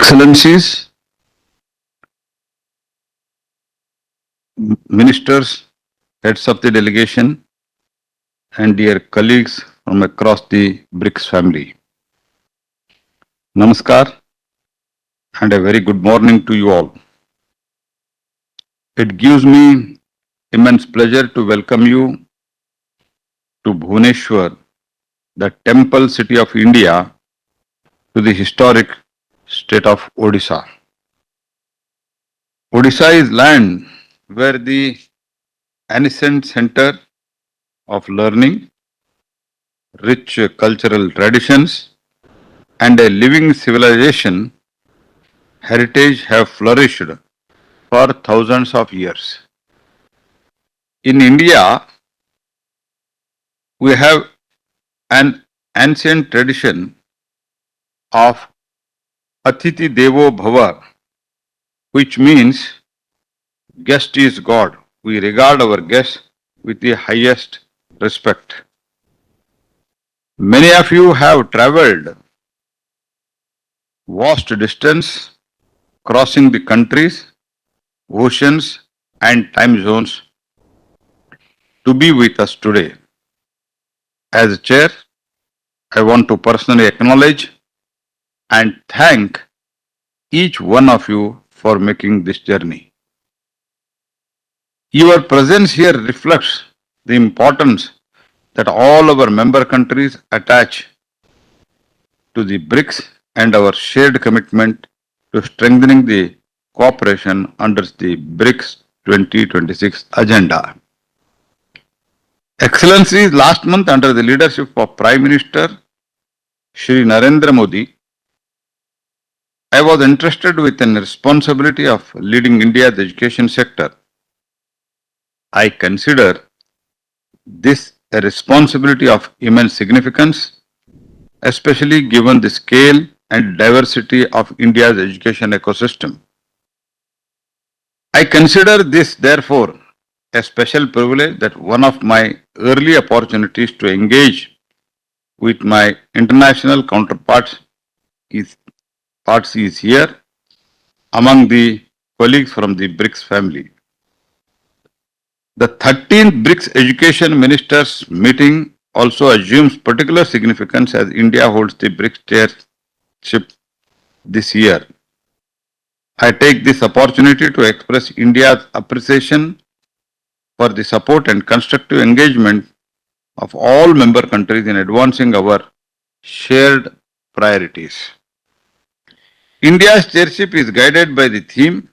Excellencies, ministers, heads of the delegation, and dear colleagues from across the BRICS family. Namaskar and a very good morning to you all. It gives me immense pleasure to welcome you to Bhubaneswar, the temple city of India, to the historic state of Odisha. Odisha is land where the ancient center of learning, rich cultural traditions, and a living civilization heritage have flourished for thousands of years. In India, we have an ancient tradition of Atiti Devo Bhava, which means guest is God. We regard our guests with the highest respect. Many of you have traveled vast distance, crossing the countries, oceans, and time zones to be with us today. As a chair, I want to personally acknowledge and thank each one of you for making this journey. Your presence here reflects the importance that all our member countries attach to the BRICS and our shared commitment to strengthening the cooperation under the BRICS 2026 agenda. Excellencies, last month under the leadership of Prime Minister Shri Narendra Modi, I was entrusted with an responsibility of leading India's education sector. I consider this a responsibility of immense significance, especially given the scale and diversity of India's education ecosystem. I consider this, therefore, a special privilege that one of my early opportunities to engage with my international counterparts is here among the colleagues from the BRICS family. The 13th BRICS Education Ministers meeting also assumes particular significance as India holds the BRICS chairship this year. I take this opportunity to express India's appreciation for the support and constructive engagement of all member countries in advancing our shared priorities. India's chairship is guided by the theme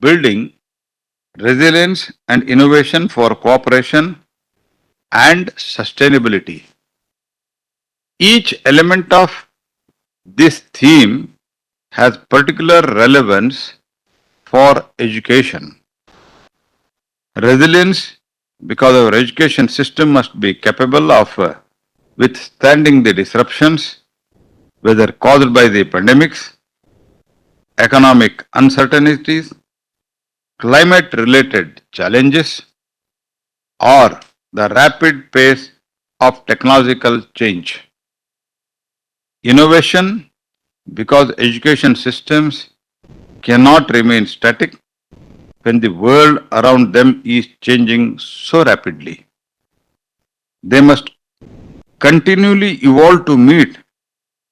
Building Resilience and Innovation for Cooperation and Sustainability. Each element of this theme has particular relevance for education. Resilience, because our education system must be capable of withstanding the disruptions, whether caused by the pandemics, economic uncertainties, climate-related challenges, or the rapid pace of technological change. Innovation, because education systems cannot remain static when the world around them is changing so rapidly. They must continually evolve to meet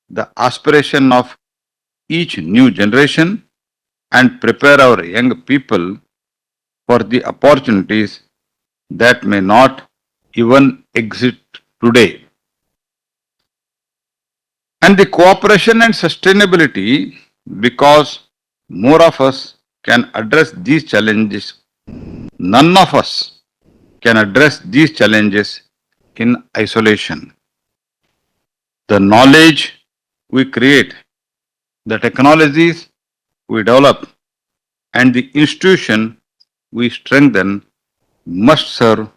the aspiration of each new generation and prepare our young people for the opportunities that may not even exist today. And the cooperation and sustainability, because more of us can address these challenges. None of us can address these challenges in isolation. The knowledge we create, the technologies we develop, and the institution we strengthen must serve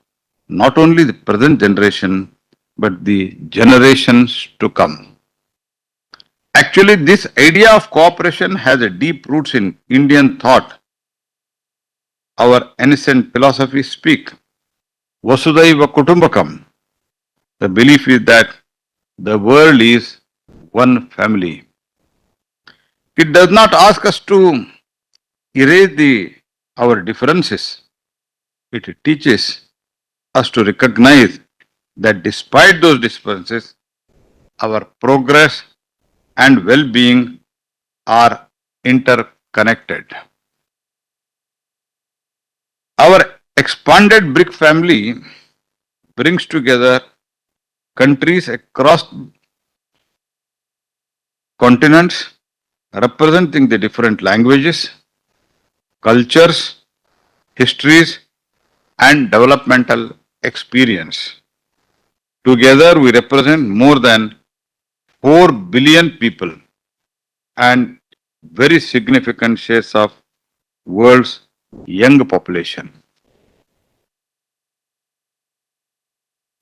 not only the present generation but the generations to come. Actually, this idea of cooperation has a deep roots in Indian thought. Our ancient philosophy speak Vasudhaiva Kutumbakam. The belief is that the world is one family. It does not ask us to erase our differences. It teaches us to recognize that despite those differences, our progress and well-being are interconnected. Our expanded BRIC family brings together countries across continents representing the different languages, cultures, histories, and developmental experience. Together, we represent more than 4 billion people and very significant shares of world's young population.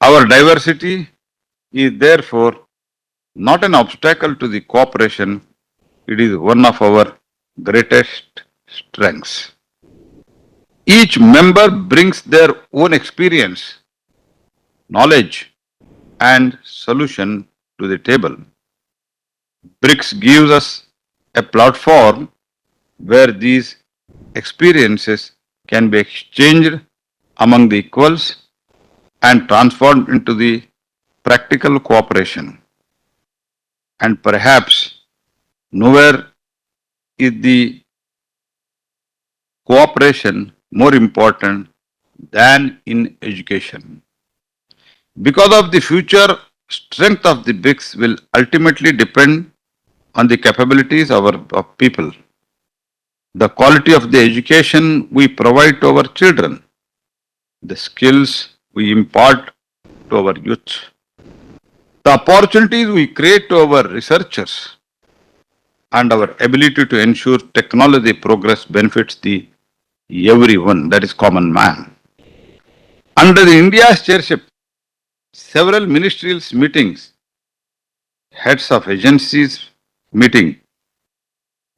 Our diversity is therefore not an obstacle to the cooperation, it is one of our greatest strengths. Each member brings their own experience, knowledge, and solution to the table. BRICS gives us a platform where these experiences can be exchanged among the equals and transformed into the practical cooperation. And perhaps nowhere is the cooperation more important than in education. Because of the future strength of the BRICS will ultimately depend on the capabilities of people, the quality of the education we provide to our children, the skills we impart to our youth, the opportunities we create to our researchers, and our ability to ensure technology progress benefits the everyone, that is common man. Under the India's chairship, several ministerial meetings, heads of agencies meeting,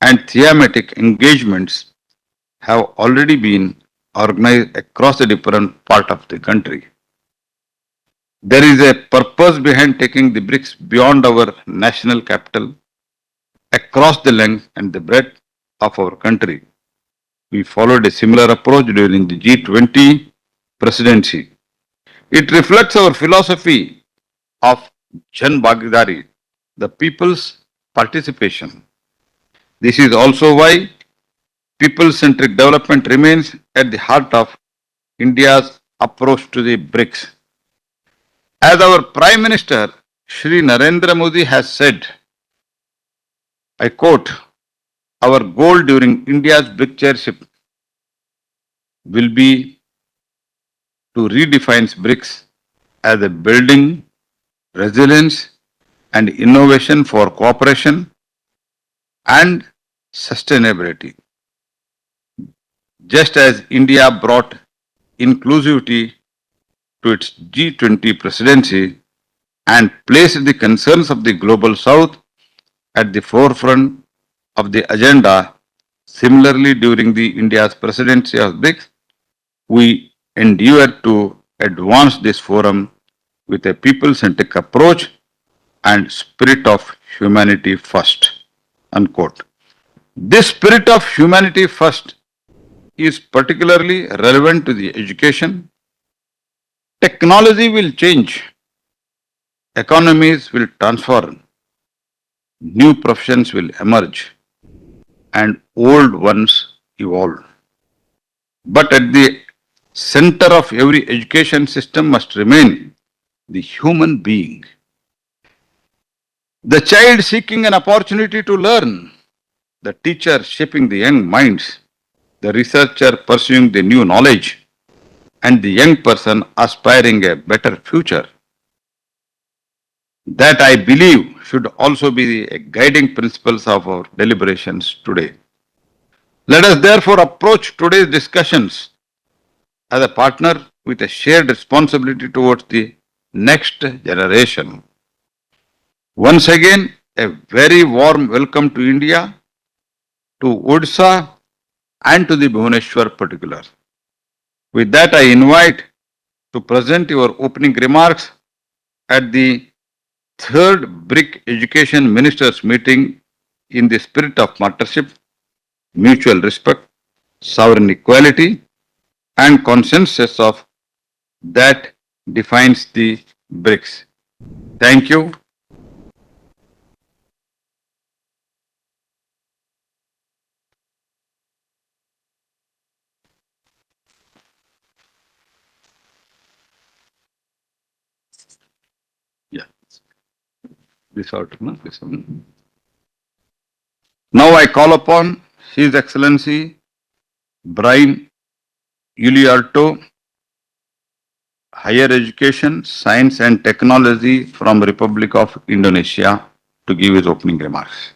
and thematic engagements have already been organized across the different part of the country. There is a purpose behind taking the BRICS beyond our national capital, across the length and the breadth of our country. We followed a similar approach during the G20 presidency. It reflects our philosophy of Jan Bhagidari, the people's participation. This is also why people-centric development remains at the heart of India's approach to the BRICS. As our Prime Minister Shri Narendra Modi has said, I quote, our goal during India's BRICS chairship will be to redefine BRICS as a building resilience and innovation for cooperation and sustainability. Just as India brought inclusivity to its G20 presidency and placed the concerns of the global south at the forefront of the agenda, similarly during the India's presidency of BRICS, we endeavored to advance this forum with a people-centric approach and spirit of humanity first. Unquote. This spirit of humanity first is particularly relevant to the education. Technology will change, economies will transform, new professions will emerge, and old ones evolve. But at the center of every education system must remain the human being. The child seeking an opportunity to learn, the teacher shaping the young minds, the researcher pursuing the new knowledge, and the young person aspiring a better future. That I believe should also be the guiding principles of our deliberations today. Let us therefore approach today's discussions as a partner with a shared responsibility towards the next generation. Once again, a very warm welcome to India, to Odisha, and to the Bhubaneswar particular. With that, I invite to present your opening remarks at the third BRIC Education Ministers meeting in the spirit of partnership, mutual respect, sovereign equality, and consensus of that defines the BRICS. Thank you. Yeah, this out, no? This one. Now I call upon His Excellency Brian Uliarto, Higher Education, Science and Technology from Republic of Indonesia, to give his opening remarks.